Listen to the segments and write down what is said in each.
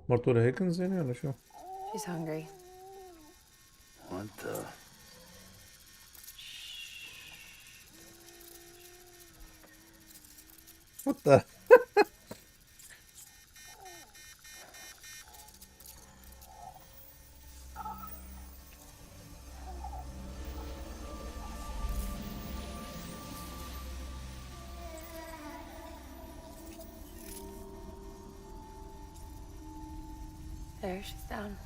مرته هيكنز يعني ولا شو؟ She's hungry. What the? What the? There, she's down.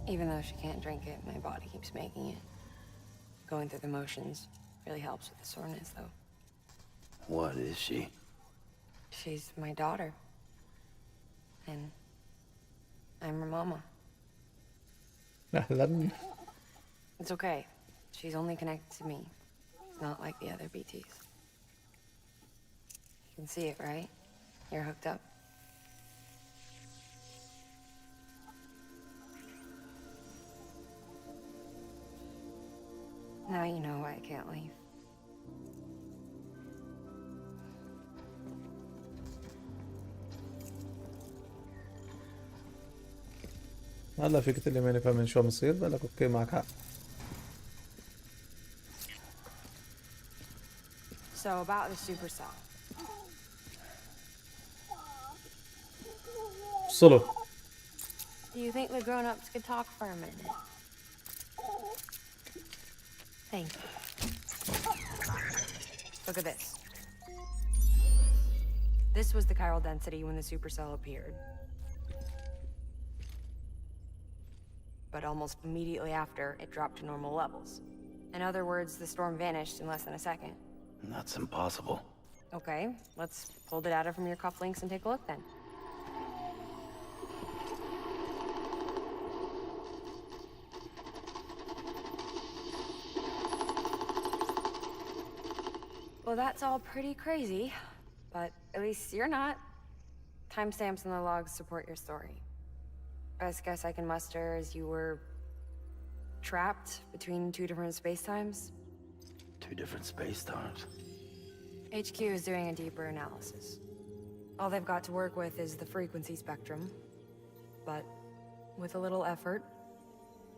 Even though she can't drink it, my body keeps making it. Going through the motions really helps with the soreness, though. What is she? She's my daughter. And I'm her mama. أهلا. It's okay. She's only connected to me. It's not like the other BTs. You can see it, right? You're hooked up. Now you know why I can't leave. هلا فيك تقلي ماني فاهم شو عم يصير؟ بقلك اوكي معك حق. So about the supercell. وصلوا. Do you think the grown-ups could talk for a minute? Thank you. Look at this. This was the chiral density when the supercell appeared. But almost immediately after, it dropped to normal levels. In other words, the storm vanished in less than a second. That's impossible. Okay, let's pull the data from your cufflinks and take a look then. Well, that's all pretty crazy, but at least you're not. Timestamps in the logs support your story. Best guess I can muster is you were trapped between two different spacetimes. Two different space-times. HQ is doing a deeper analysis. All they've got to work with is the frequency spectrum, but with a little effort,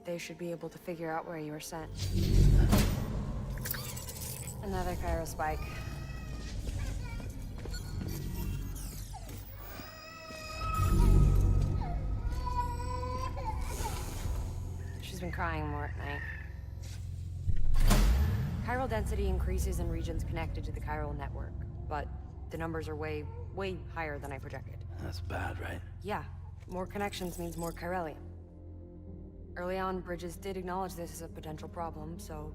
they should be able to figure out where you were sent. Another chiral spike. She's been crying more at night. Chiral density increases in regions connected to the chiral network, but the numbers are way higher than I projected. That's bad, right? Yeah, more connections means more chiralium. Early on, Bridges did acknowledge this as a potential problem, so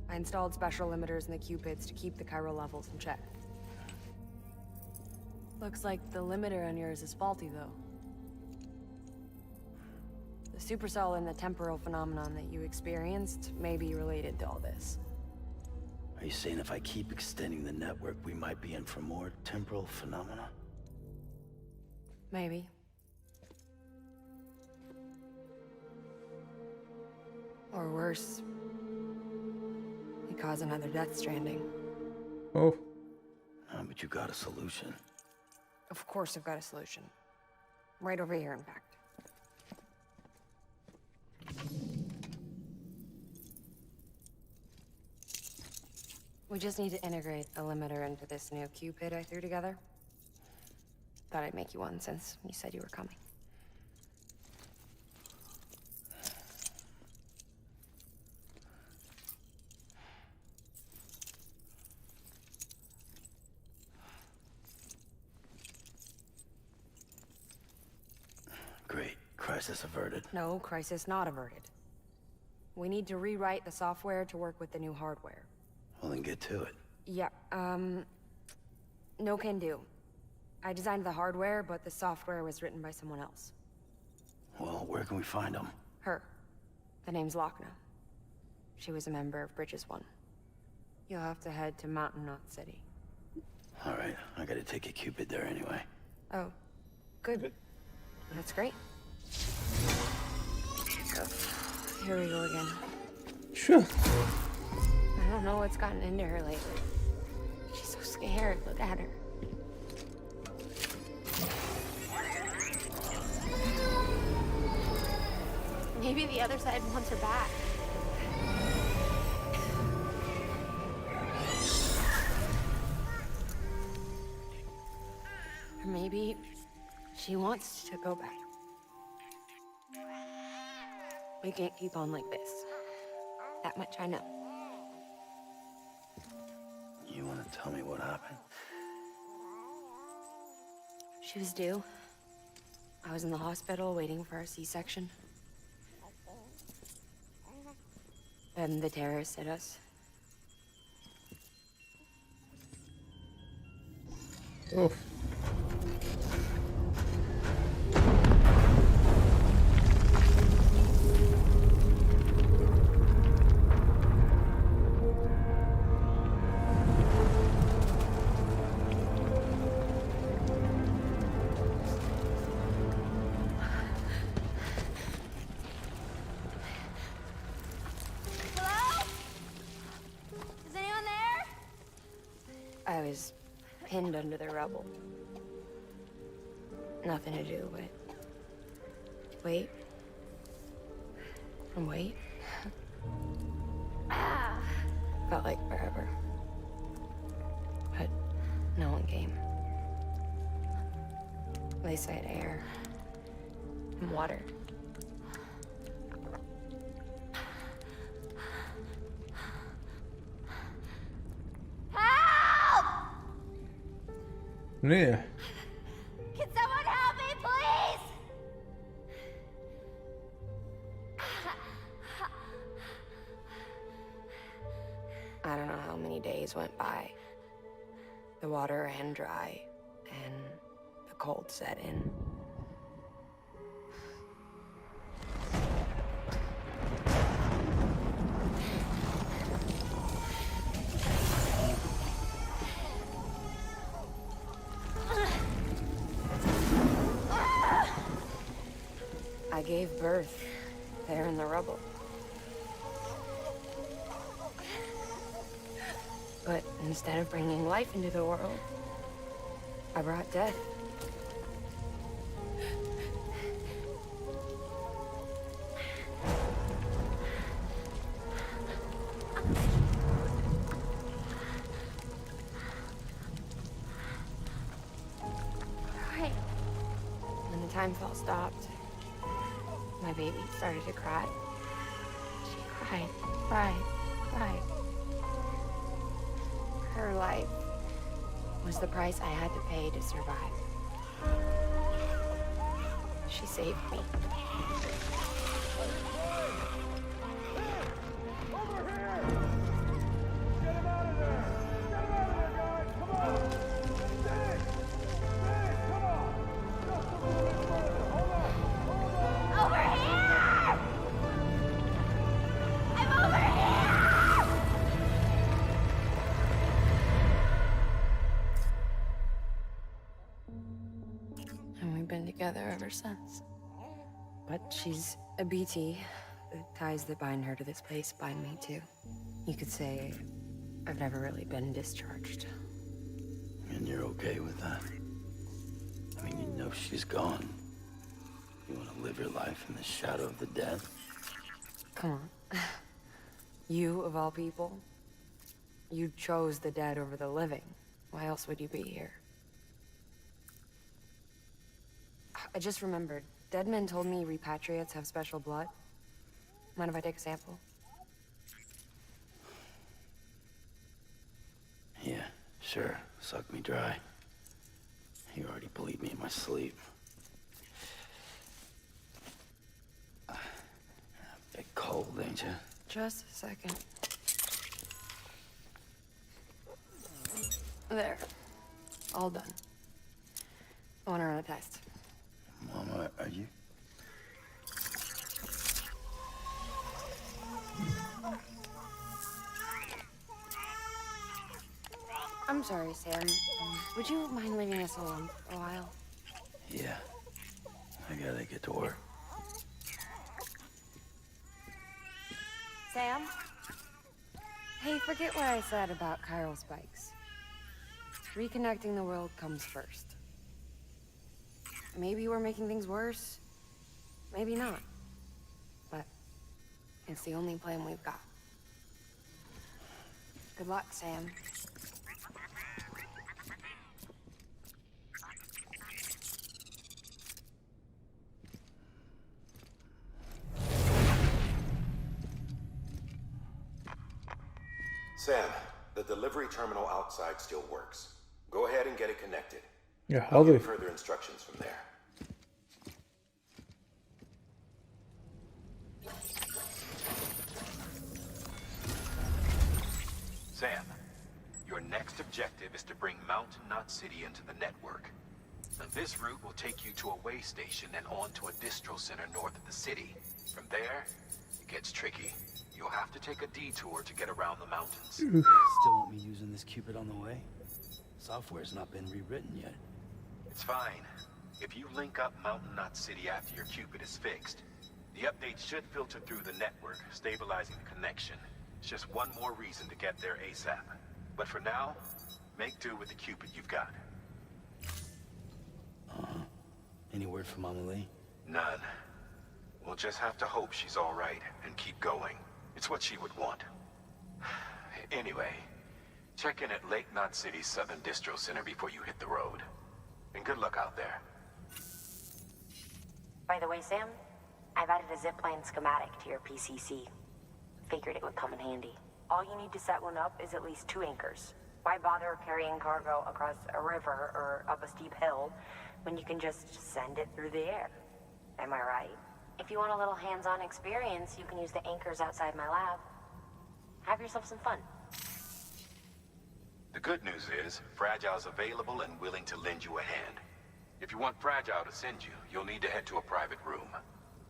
I installed special limiters in the cupids to keep the chiral levels in check. Looks like the limiter on yours is faulty, though. The supercell and the temporal phenomenon that you experienced may be related to all this. Are you saying if I keep extending the network, we might be in for more temporal phenomena? Maybe. Or worse. It cause another death stranding. Oh. Oh, but you got a solution. Of course I've got a solution. Right over here, in fact. We just need to integrate a limiter into this new cupid I threw together. Thought I'd make you one since you said you were coming. Great. Crisis averted. No, crisis not averted. We need to rewrite the software to work with the new hardware. Well, then get to it. Yeah, no can do. I designed the hardware, but the software was written by someone else. Well, where can we find them? Her. The name's Lochna. She was a member of Bridges 1. You'll have to head to Mountain Knot City. All right, I gotta take a Cupid there anyway. Oh, good. That's great. Oh, here we go again. Sure. I don't know what's gotten into her lately. She's so scared. Look at her. Maybe the other side wants her back. Or maybe she wants to go back. We can't keep on like this. That much I know. You want to tell me what happened? She was due. I was in the hospital waiting for a C-section. Then the terrorists hit us. اوف. I was pinned under the rubble. Nothing to do but wait and wait. Felt like forever. But no one came. They said air and water. منيح. Can someone help me, please? I don't know how many days went by. The water ran dry, and the cold set in. I gave birth there in the rubble. But instead of bringing life into the world, I brought death. When the time fall stopped, my baby started to cry. She cried, cried, cried. Her life was the price I had to pay to survive. She saved me. Together ever since. But she's a BT. The ties that bind her to this place bind me too. You could say I've never really been discharged. And you're okay with that? I mean, you know she's gone. You want to live your life in the shadow of the dead? Come on. You, of all people, you chose the dead over the living. Why else would you be here? I just remembered. Dead men told me repatriates have special blood. Mind if I take a sample? Yeah, sure. Suck me dry. You already believed me in my sleep. A bit cold, ain't you? Just a second. There. All done. I want to run a test. Mama, are you? I'm sorry, Sam. Would you mind leaving us alone for a while? Yeah. I gotta get to work. Sam? Hey, forget what I said about chiral spikes. reconnecting the world comes first. Maybe we're making things worse. Maybe not. But it's the only plan we've got. Good luck, Sam. Sam, the delivery terminal outside still works. Go ahead and get it connected. يا I'll give حظي. further instructions from there. Sam, your next objective is to bring Mountain Knot City into the network. Now, this route will take you to a way station and on to a distro center north of the city. From there, it gets tricky. You'll have to take a detour to get around the mountains. Still want me using this Cupid on the way? Software's not been rewritten yet. It's fine. If you link up Mountain Knot City after your Cupid is fixed, the update should filter through the network, stabilizing the connection. It's just one more reason to get there ASAP. But for now, make do with the Cupid you've got. Any word from Mama Lee? None. We'll just have to hope she's all right and keep going. It's what she would want. Anyway, check in at Lake Knot City's Southern Distro Center before you hit the road. And good luck out there. By the way, Sam, I've added a zipline schematic to your PCC. Figured it would come in handy. All you need to set one up is at least 2 anchors. Why bother carrying cargo across a river or up a steep hill when you can just send it through the air? Am I right? If you want a little hands-on experience, you can use the anchors outside my lab. Have yourself some fun. The good news is, Fragile's available and willing to lend you a hand. If you want Fragile to send you, you'll need to head to a private room.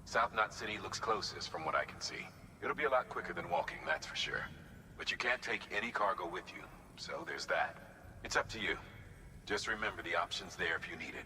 South Knot City looks closest from what I can see. It'll be a lot quicker than walking, that's for sure. But you can't take any cargo with you, so there's that. It's up to you. Just remember the option's there if you need it.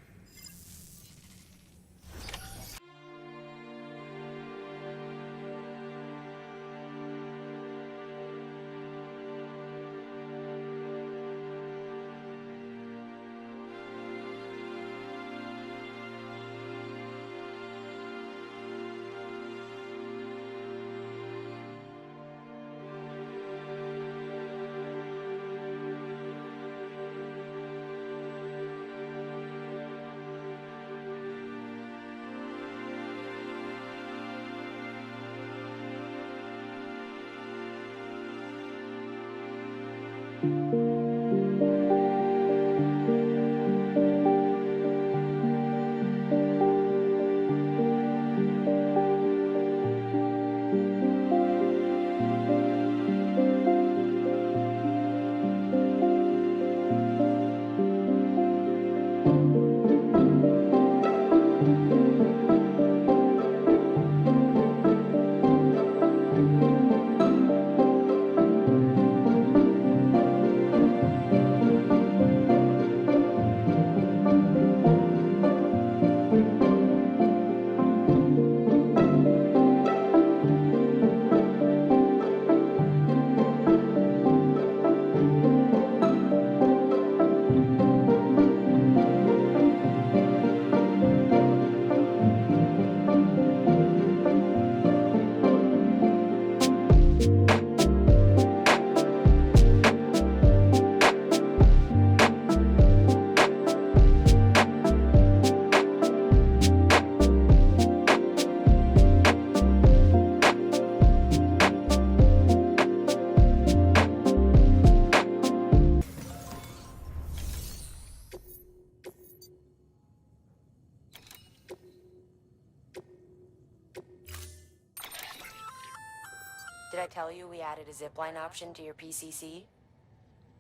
Did I tell you we added a zipline option to your PCC?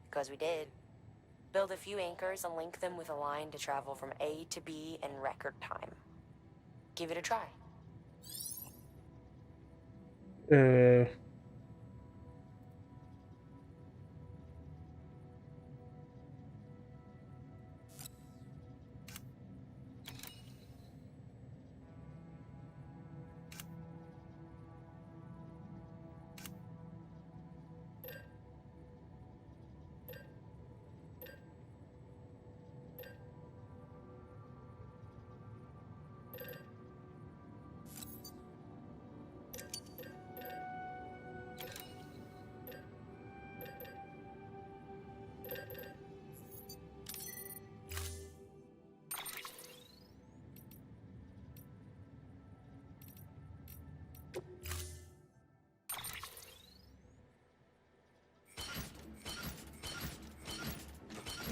Because we did. Build a few anchors and link them with a line to travel from A to B in record time. Give it a try. آه،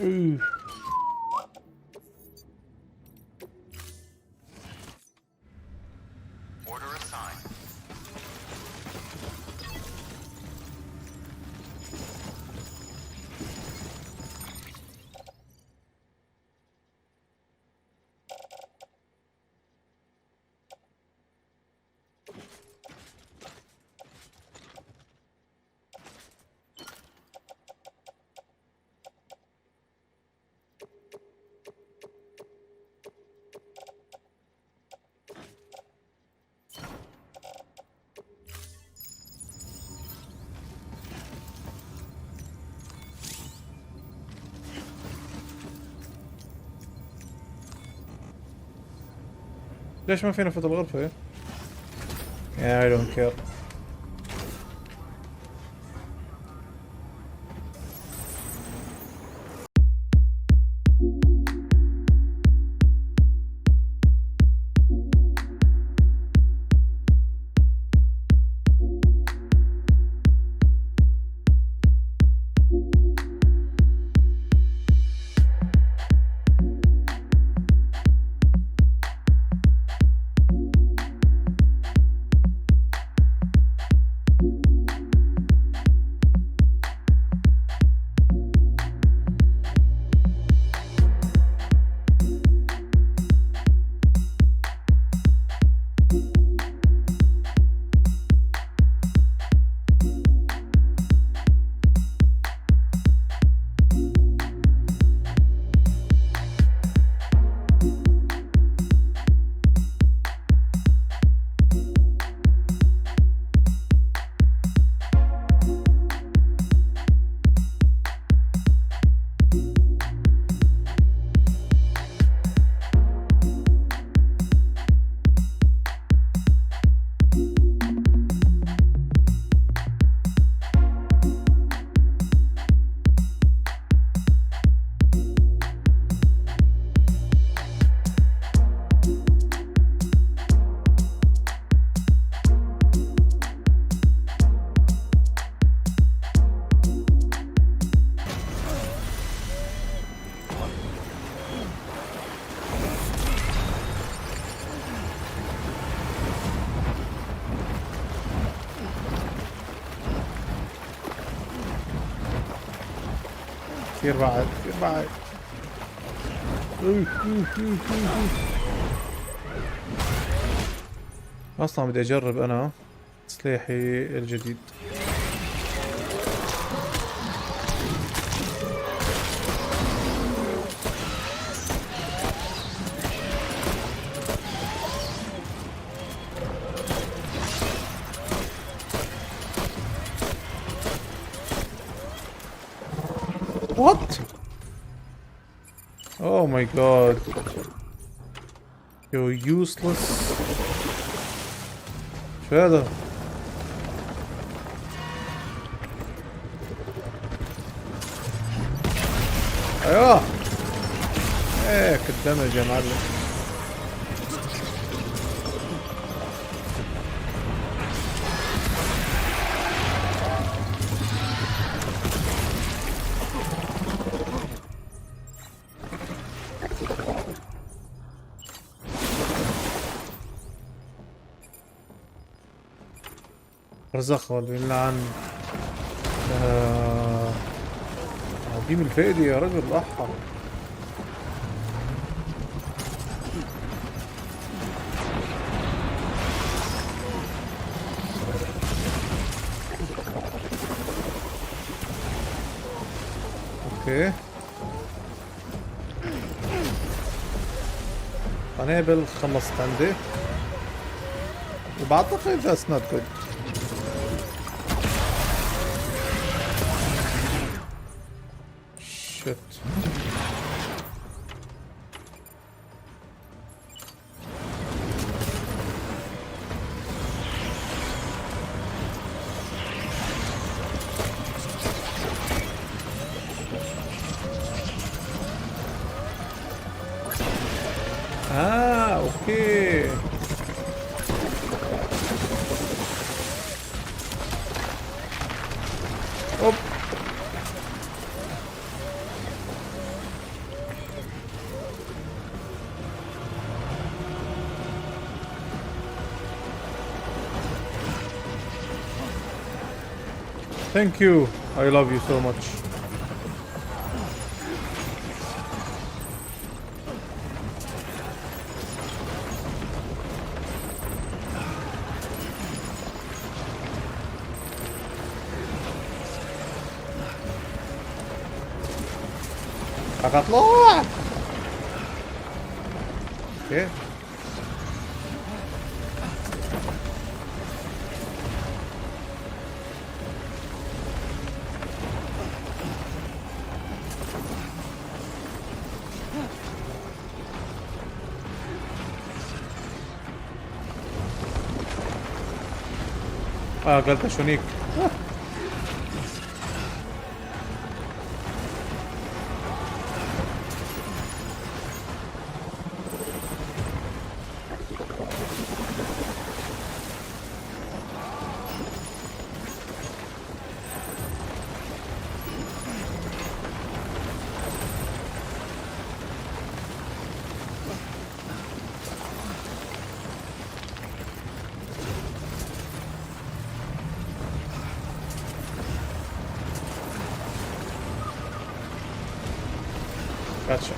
أوه. Order assigned. ليش ما فينا نفوت الغرفة يا؟ I don't care. كثير بعد كثير بعد. اصلا بدي اجرب انا سلاحي الجديد. What? Oh my god. You're useless. شو هذا؟ ايوه هيك الدمج يا معلم. رزخ واللعن. عظيم الفائدة يا رجل احا. اوكي قنابل خلصت عندي وبعتقد that's not good. shit. اوكي اوب Thank you. I love you so much. هتطلع. اوكي. قلت شونيك. Gotcha.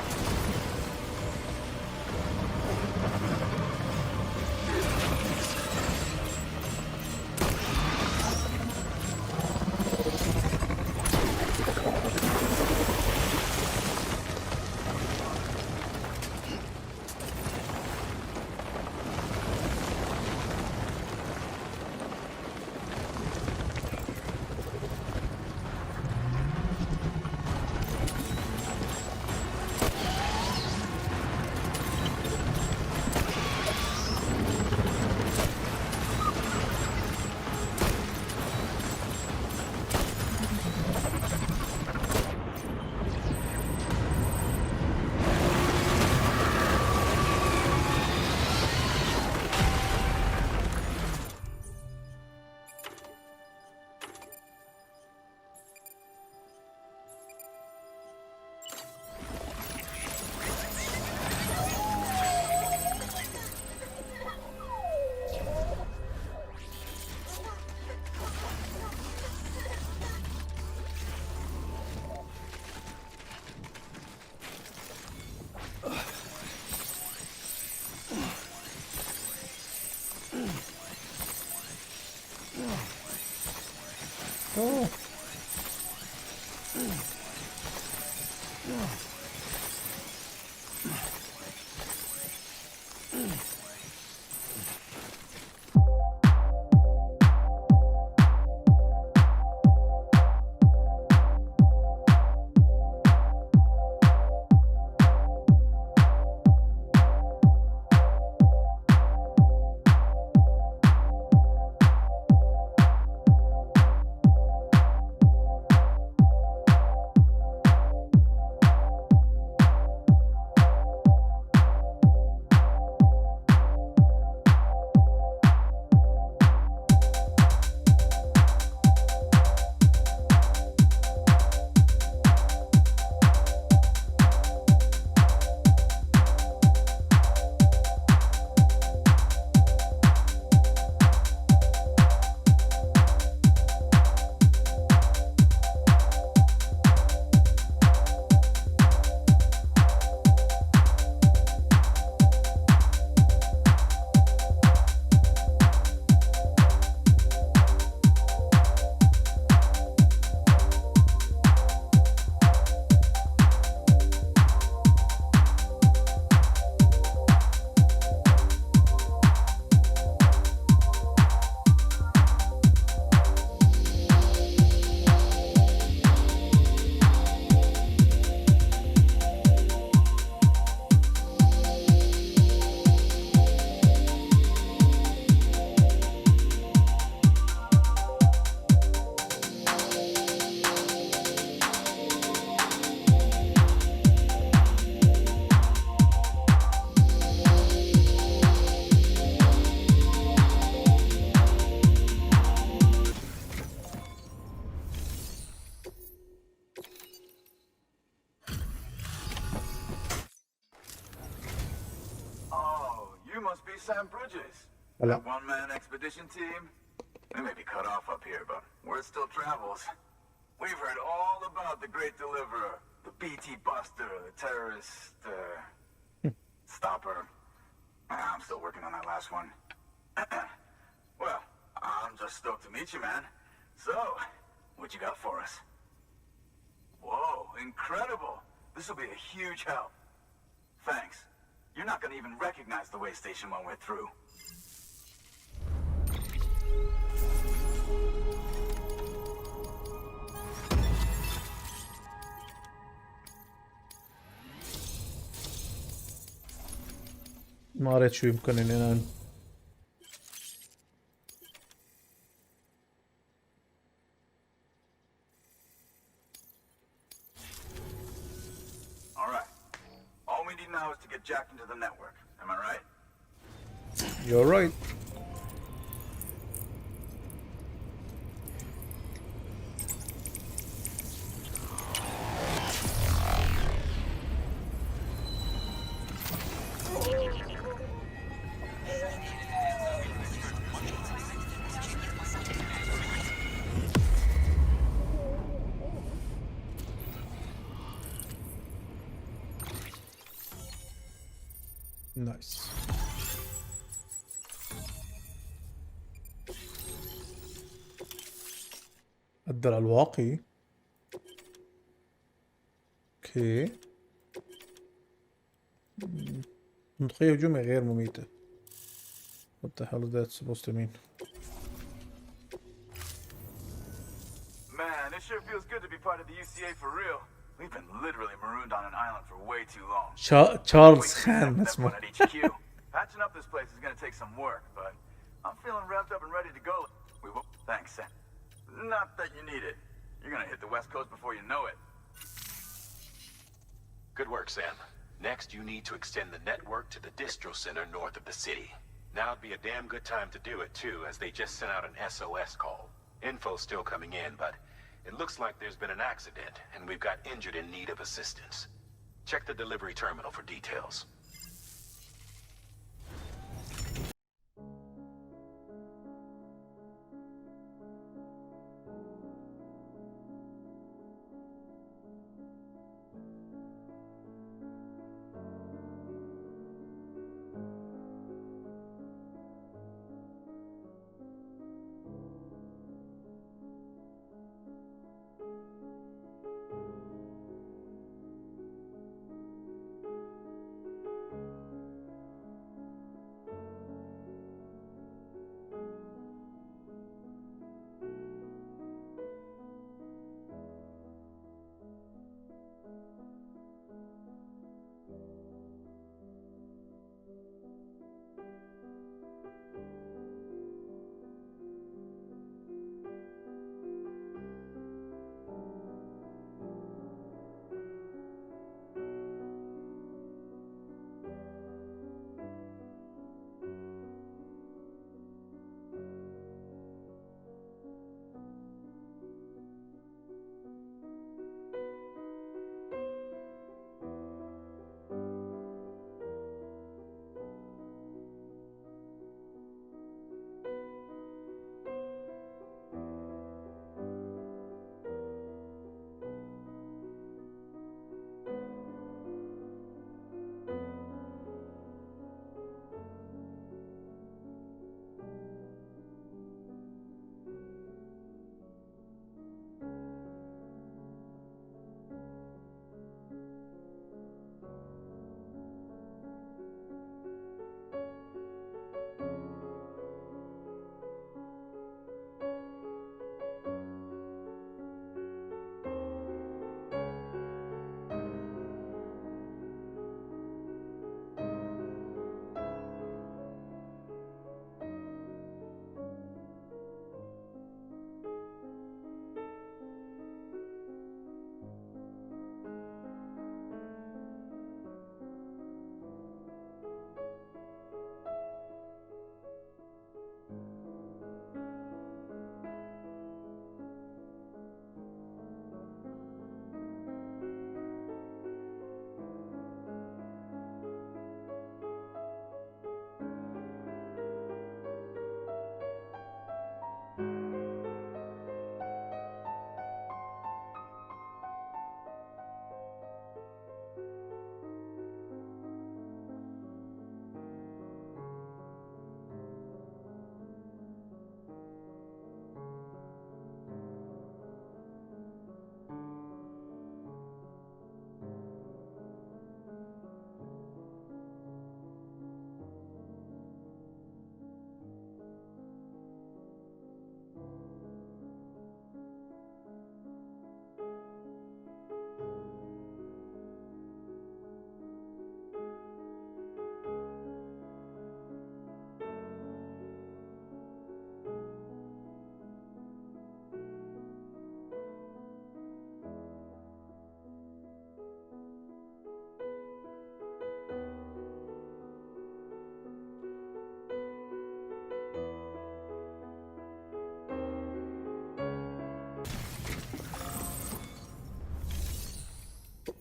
Oh. Sam Bridges. Hello. That one-man expedition team. We may be cut off up here, but word still travels. We've heard all about the Great Deliverer, the BT Buster, the terrorist, stopper. I'm still working on that last one. Well, I'm just stoked to meet you, man. So, what you got for us? Whoa, incredible. This will be a huge help. Thanks. You're not gonna even recognize the way station when we're through. ما قريت شو يمكن اني انا All right. All we need now is to get jacked into the network. Am I right? You're right. Nice. الدرع الواقي. اوكي. منطقية هجومية غير مميتة. What the hell is that supposed to mean? Man, it sure feels good to be part of the UCA for real. We've been literally marooned on an island for way too long. تشارلز خان اسمه. At HQ. Patching up this place is gonna take some work, but I'm feeling revved up and ready to go. We will. Thanks, Sam. Not that you need it. You're gonna hit the West Coast before you know it. Good work, Sam. Next, you need to extend the network to the distro center north of the city. Now would be a damn good time to do it, too, as they just sent out an SOS call. Info's still coming in, but it looks like there's been an accident, and we've got injured in need of assistance. Check the delivery terminal for details.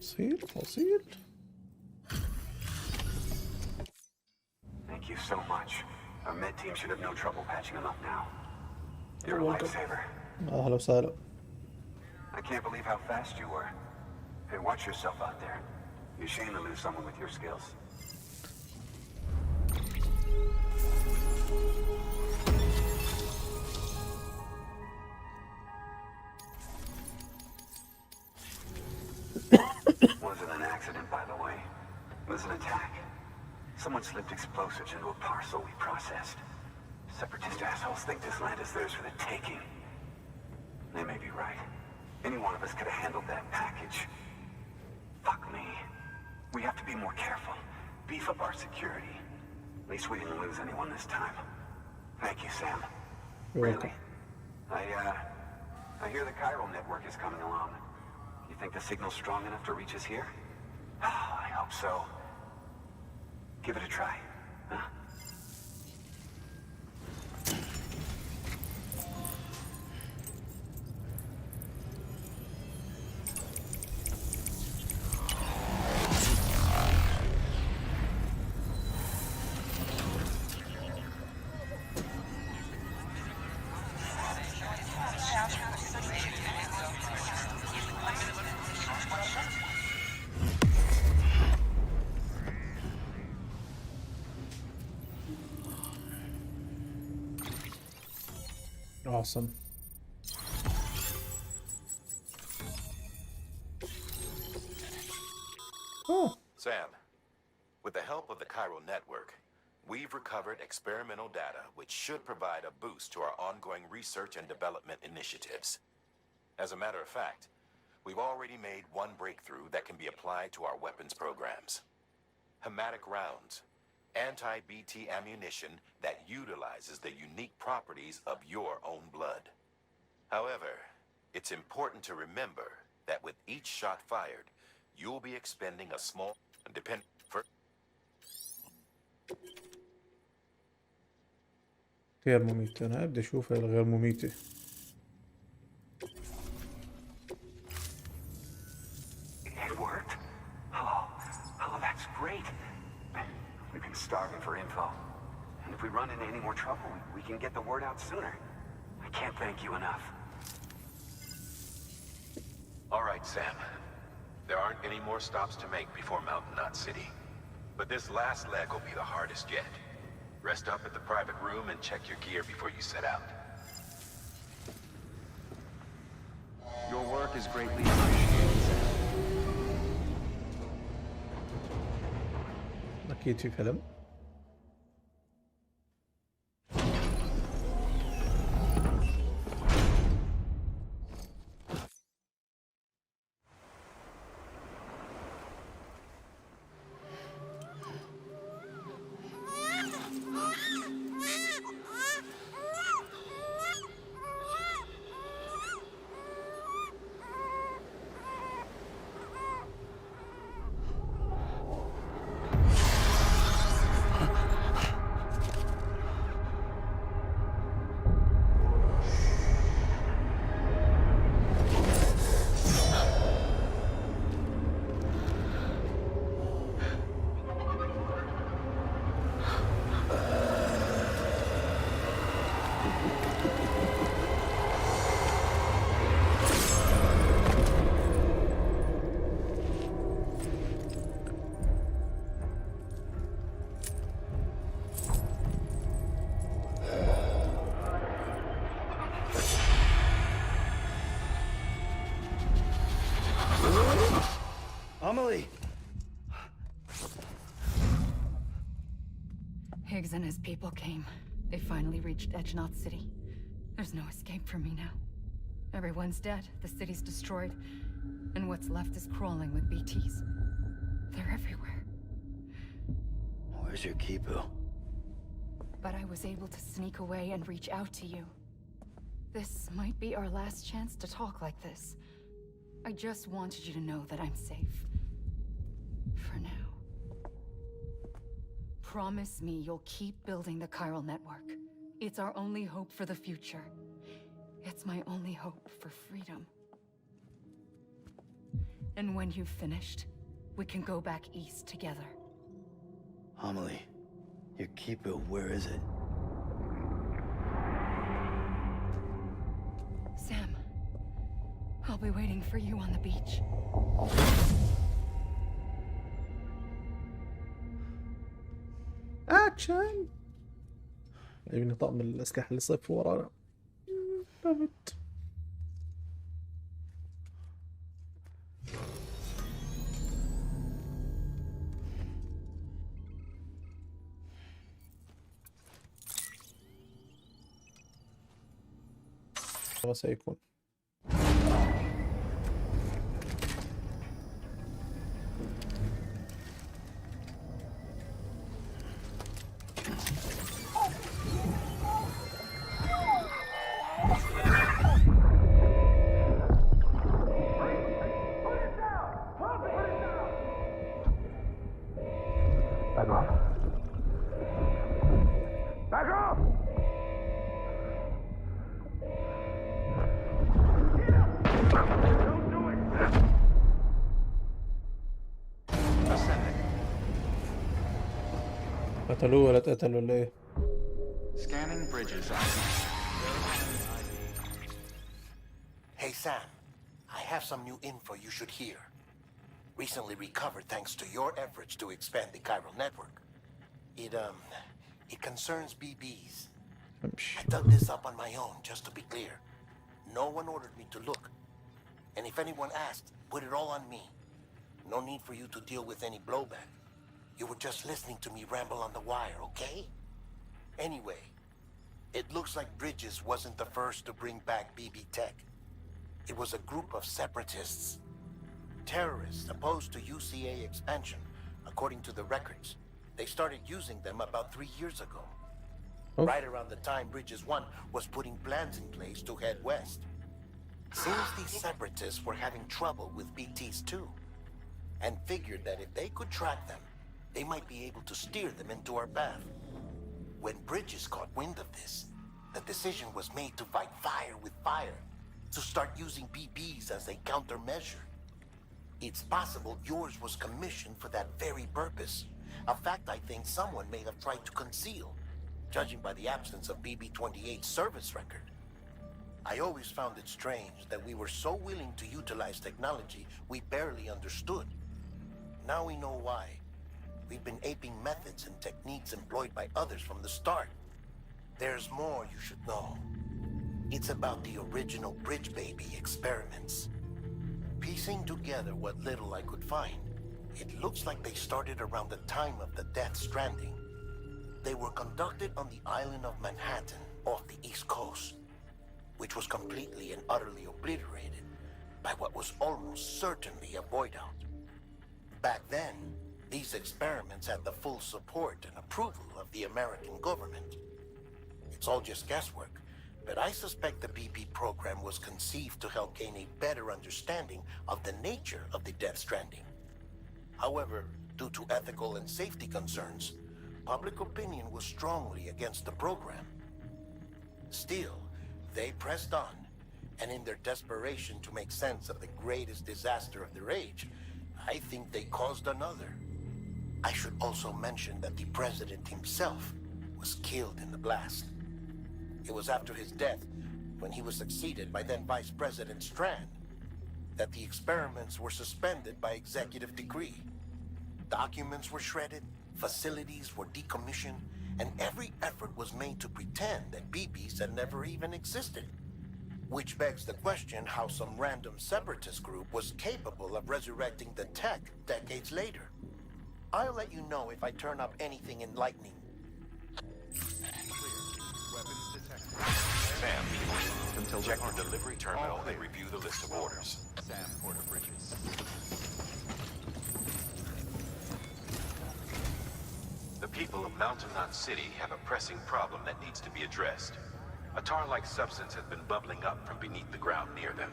فصيل. Thank you so much. Our med team should have no trouble patching him up now. You're a welcome. lifesaver. أهلا وسهلا. I can't believe how fast you were. Hey, watch yourself out there. You're ashamed to lose someone with your skills. Wasn't an accident, by the way. It was an attack. Someone slipped explosives into a parcel we processed. Separatist assholes think this land is theirs for the taking. They may be right. Any one of us could have handled that package. Fuck me. We have to be more careful. Beef up our security. At least we didn't lose anyone this time. Thank you, Sam. You're Really. I hear the chiral network is coming along. You think the signal's strong enough to reach us here? I hope so. Give it a try, huh? Awesome. Oh, Sam, with the help of the chiral network, we've recovered experimental data which should provide a boost to our ongoing research and development initiatives. As a matter of fact, we've already made one breakthrough that can be applied to our weapons programs. Hematic rounds, anti-BT ammunition that utilizes the unique properties of your own blood. However, it's important to remember that with each shot fired, you'll be expending a small غير مميتة. أنا أبدأ أشوفها الغير مميتة. It worked. Oh, that's great. We've been starving for info. And if we run into any more trouble, we can get the word out sooner. I can't thank you enough. All right, Sam. There aren't any more stops to make before Mountain Knot City. But this last leg will be the hardest yet. Rest up at the private room and check your gear before you set out. Your work is greatly appreciated, Sam. أكيد في فيلم. Amelie! Higgs and his people came. They finally reached Knot City. There's no escape for me now. Everyone's dead, the city's destroyed, and what's left is crawling with BTs. They're everywhere. Where's your Kipu? But I was able to sneak away and reach out to you. This might be our last chance to talk like this. I just wanted you to know that I'm safe. For now. Promise me you'll keep building the chiral network. It's our only hope for the future. It's my only hope for freedom. And when you've finished, we can go back east together. Amelie, your keeper, where is it? Sam, I'll be waiting for you on the beach. اكشن. يبيني طقم الاسلحه اللي صف ورانا. لابد. ما سيكون. Back off. Back off! Don't do it! Ascending. قتلوه ولا اتقتلوا ولا ايه؟ Scanning bridges. Hey Sam, I have some new info you should hear. Recently recovered thanks to your efforts to expand the chiral network. It concerns BBs. I dug this up on my own, just to be clear. No one ordered me to look. And if anyone asked, put it all on me. No need for you to deal with any blowback. You were just listening to me ramble on the wire, okay? Anyway, it looks like Bridges wasn't the first to bring back BB tech. It was a group of separatists. Terrorists opposed to UCA expansion, according to the records. They started using them about 3 years ago. Right around the time Bridges 1 was putting plans in place to head west. Seems these separatists were having trouble with BTs too, and figured that if they could track them, they might be able to steer them into our path. When Bridges caught wind of this, the decision was made to fight fire with fire, to start using BBs as a countermeasure. It's possible yours was commissioned for that very purpose, a fact I think someone may have tried to conceal, judging by the absence of BB-28's service record. I always found it strange that we were so willing to utilize technology we barely understood. Now we know why. We've been aping methods and techniques employed by others from the start. There's more you should know. It's about the original Bridge Baby experiments. Piecing together what little I could find, it looks like they started around the time of the Death Stranding. They were conducted on the island of Manhattan off the East Coast, which was completely and utterly obliterated by what was almost certainly a void out. Back then, these experiments had the full support and approval of the American government. It's all just guesswork, but I suspect the BB program was conceived to help gain a better understanding of the nature of the Death Stranding. However, due to ethical and safety concerns, public opinion was strongly against the program. Still, they pressed on, and in their desperation to make sense of the greatest disaster of their age, I think they caused another. I should also mention that the president himself was killed in the blast. It was after his death, when he was succeeded by then Vice President Strand, that the experiments were suspended by executive decree. Documents were shredded, facilities were decommissioned, and every effort was made to pretend that BBs had never even existed. Which begs the question how some random separatist group was capable of resurrecting the tech decades later. I'll let you know if I turn up anything enlightening. Sam, check your delivery terminal and review the list of orders. Sam, Porter Bridges. The people of Mountain Knot City have a pressing problem that needs to be addressed. A tar-like substance has been bubbling up from beneath the ground near them.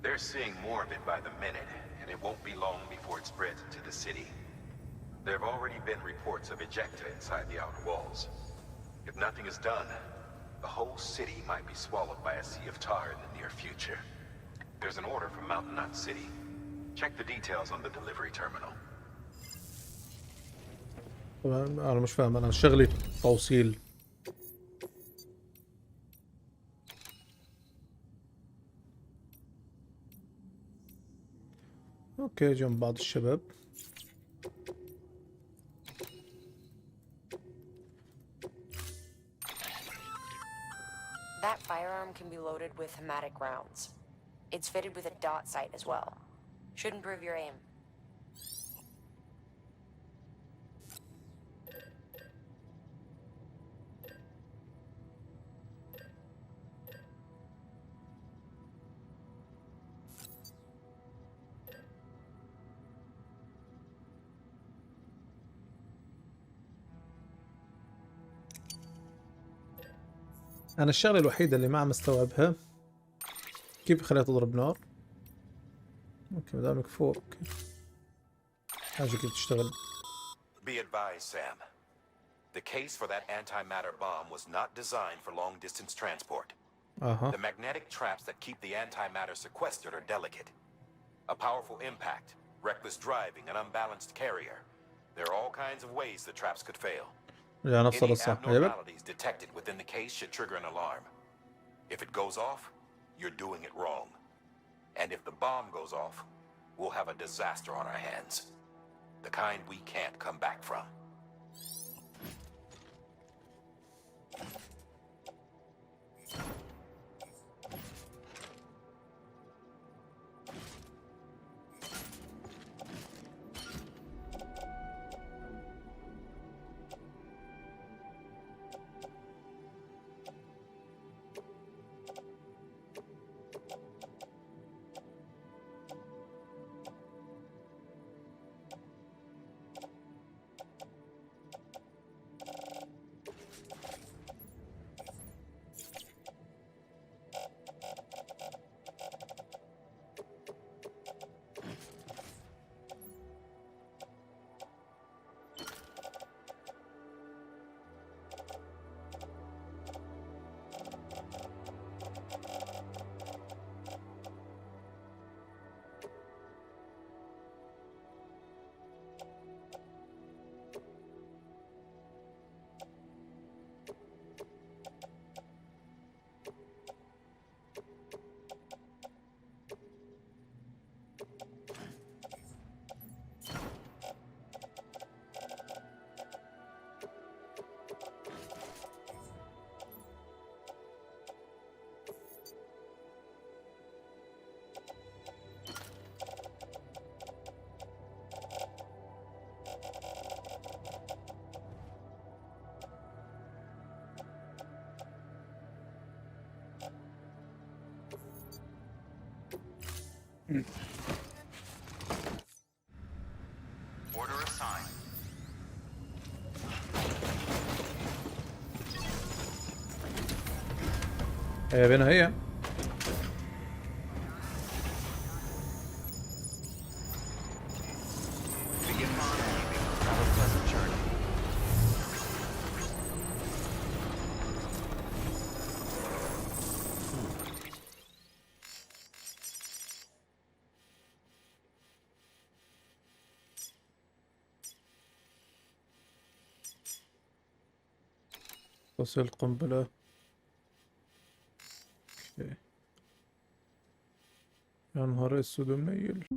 They're seeing more of it by the minute, and it won't be long before it spreads into the city. There have already been reports of ejecta inside the outer walls. If nothing is done, the whole city might be swallowed by a sea of tar in the near future. There's an order from Mountain Knot City. Check the details on the delivery terminal. طبعا انا مش فاهم، انا شغلي توصيل. اوكي جنب بعض الشباب. That firearm can be loaded with hematic rounds. It's fitted with a dot sight as well. Should improve your aim. انا الشغله الوحيده اللي ما عم استوعبها كيف خليها تضرب نار. اوكي مدامك فوق اوكي. حاجه كيف تشتغل. Be advised, Sam. The case for that antimatter bomb was not designed for long-distance transport. The magnetic traps that keep the antimatter sequestered are delicate. A powerful impact, reckless driving, an unbalanced carrier. There are all kinds of ways the traps could fail. Any abnormalities detected within the case should trigger an alarm. If it goes off, you're doing it wrong. And if the bomb goes off, we'll have a disaster on our hands. The kind we can't come back from. Order assigned. هي بينها هي. Begin monogaming. Have a pleasant journey. توصيل قنبلة. اوكي. يا نهار اسود ومنيل.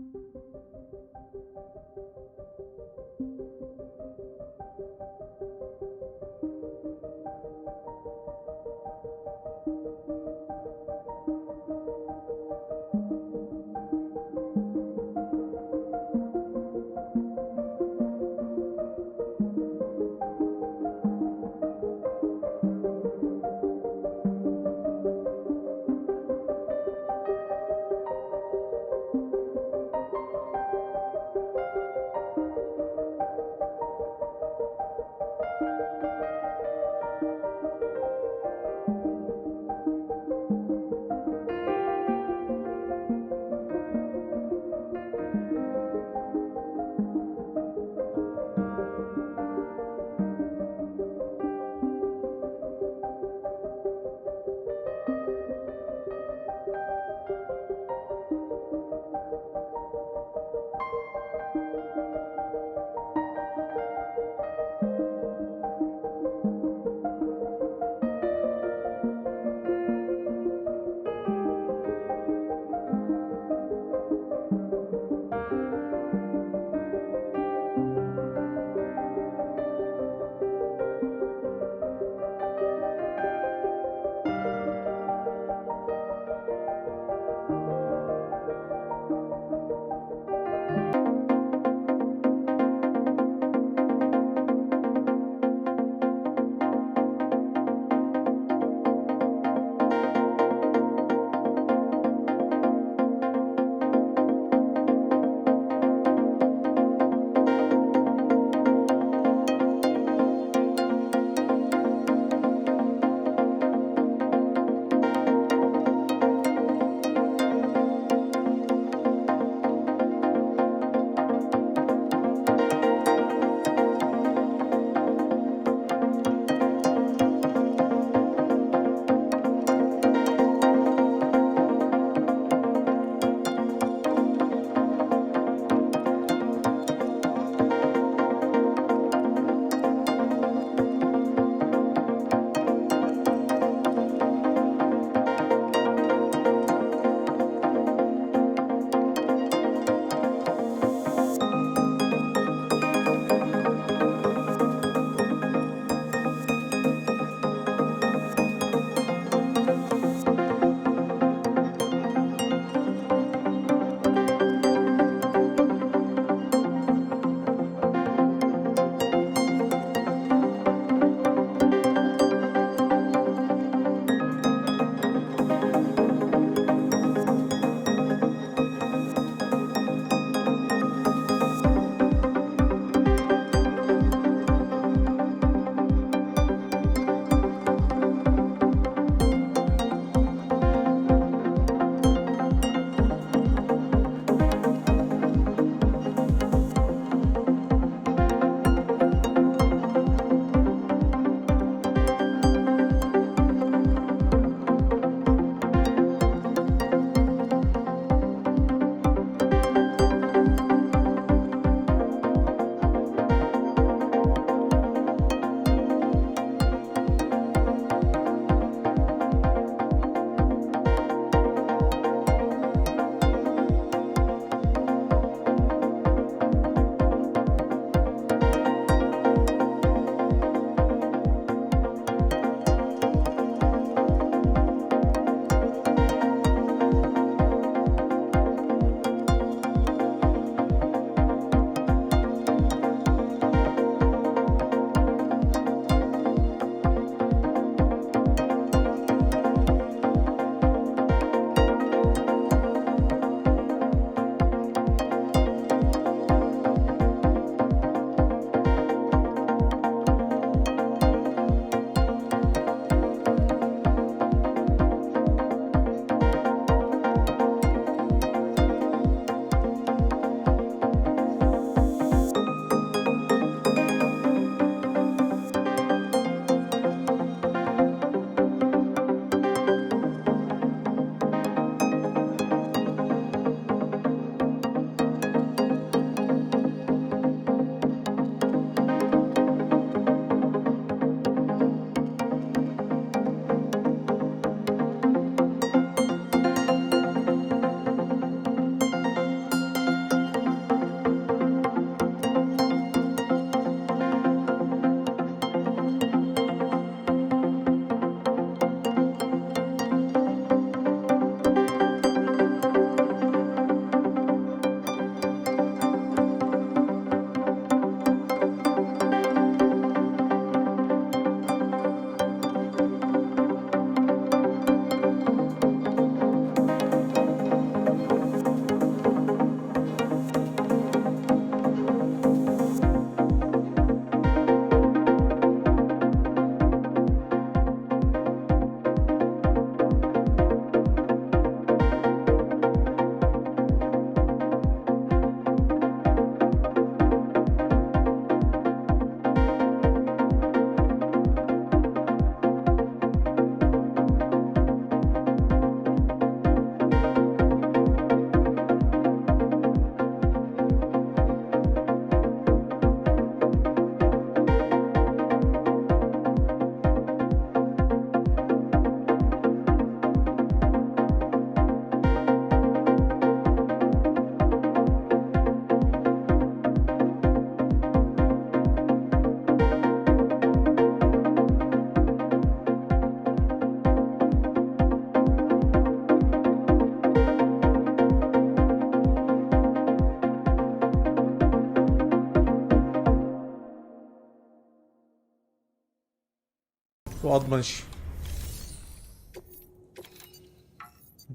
مو اضمن شي.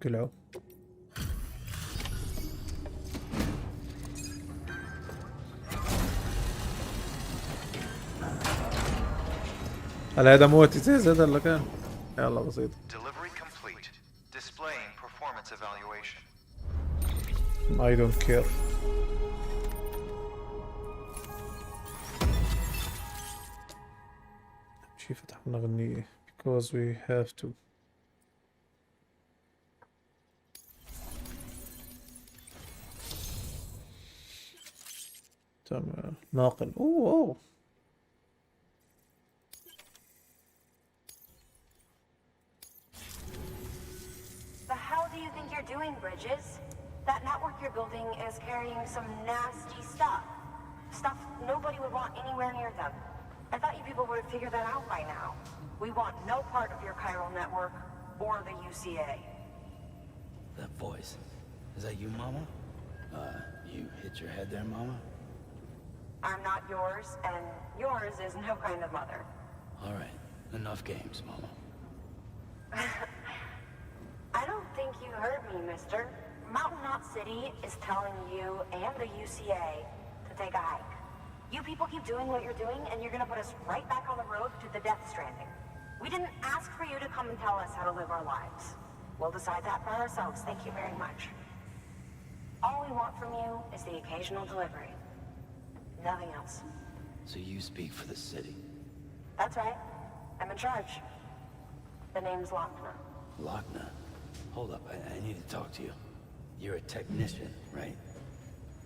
قلعوا. هل هذا موتي زي هذا اللي كان؟ يلا بسيط. Delivery complete. Displaying performance evaluation. I don't care. شي فتحنا أغنية because we have to. تمام ناقل. اوه The hell do you think you're doing, Bridges? That network you're building is carrying some nasty stuff. Stuff nobody would want anywhere near them. I thought you people would have figured that out by now. We want no part of your chiral network or the UCA. That voice. Is that you, Mama? You hit your head there, Mama? I'm not yours, and yours is no kind of mother. All right. Enough games, Mama. I don't think you heard me, mister. Mountain Knot City is telling you and the UCA to take a hike. You people keep doing what you're doing, and you're gonna put us right back on the road to the death stranding. We didn't ask for you to come and tell us how to live our lives. We'll decide that for ourselves, thank you very much. All we want from you is the occasional delivery. Nothing else. So you speak for the city? That's right. I'm in charge. The name's Lochner. Lochner? Hold up, I need to talk to you. You're a technician, right?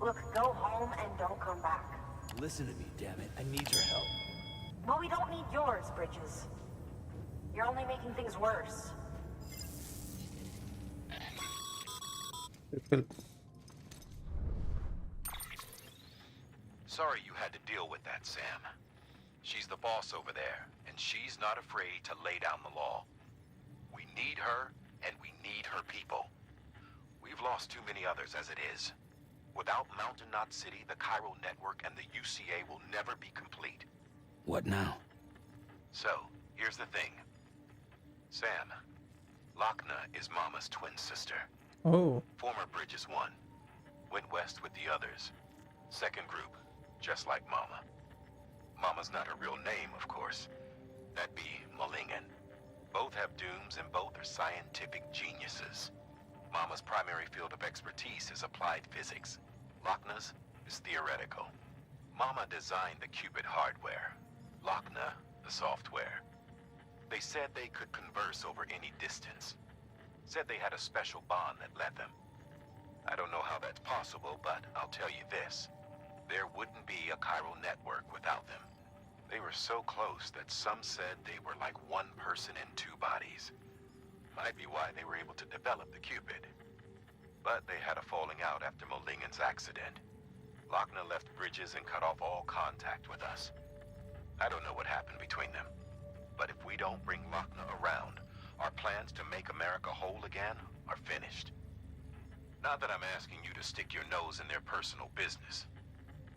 Look, go home and don't come back. Listen to me, damn it. I need your help. Well, we don't need yours, Bridges. You're only making things worse. Sorry you had to deal with that, Sam. She's the boss over there, and she's not afraid to lay down the law. We need her, and we need her people. We've lost too many others as it is. Without Mountain Knot City, the chiral network and the UCA will never be complete. What now? So, here's the thing. Sam, Lochner is Mama's twin sister. Oh. Former Bridges 1. Went west with the others. Second group, just like Mama. Mama's not her real name, of course. That'd be Malingen. Both have dooms and both are scientific geniuses. Mama's primary field of expertise is applied physics. Lochner's is theoretical. Mama designed the qubit hardware. Lochner, the software. They said they could converse over any distance. Said they had a special bond that led them. I don't know how that's possible, but I'll tell you this. There wouldn't be a chiral network without them. They were so close that some said they were like one person in two bodies. Might be why they were able to develop the qubit. But they had a falling out after Malingen's accident. Lochner left Bridges and cut off all contact with us. I don't know what happened between them. But if we don't bring Lochner around, our plans to make America whole again are finished. Not that I'm asking you to stick your nose in their personal business.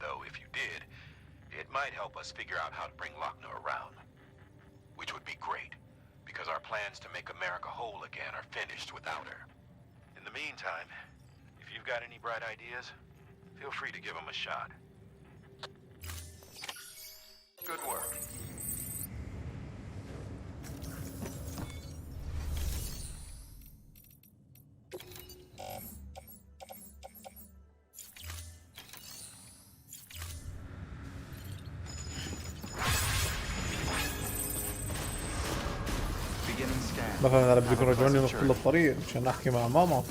Though if you did, it might help us figure out how to bring Lochner around. Which would be great, because our plans to make America whole again are finished without her. In the meantime, if you've got any bright ideas, feel free to give them a shot. Good work. مثلا انا بدي يكون رجعوني نص كل الطريق مشان احكي مع ماما.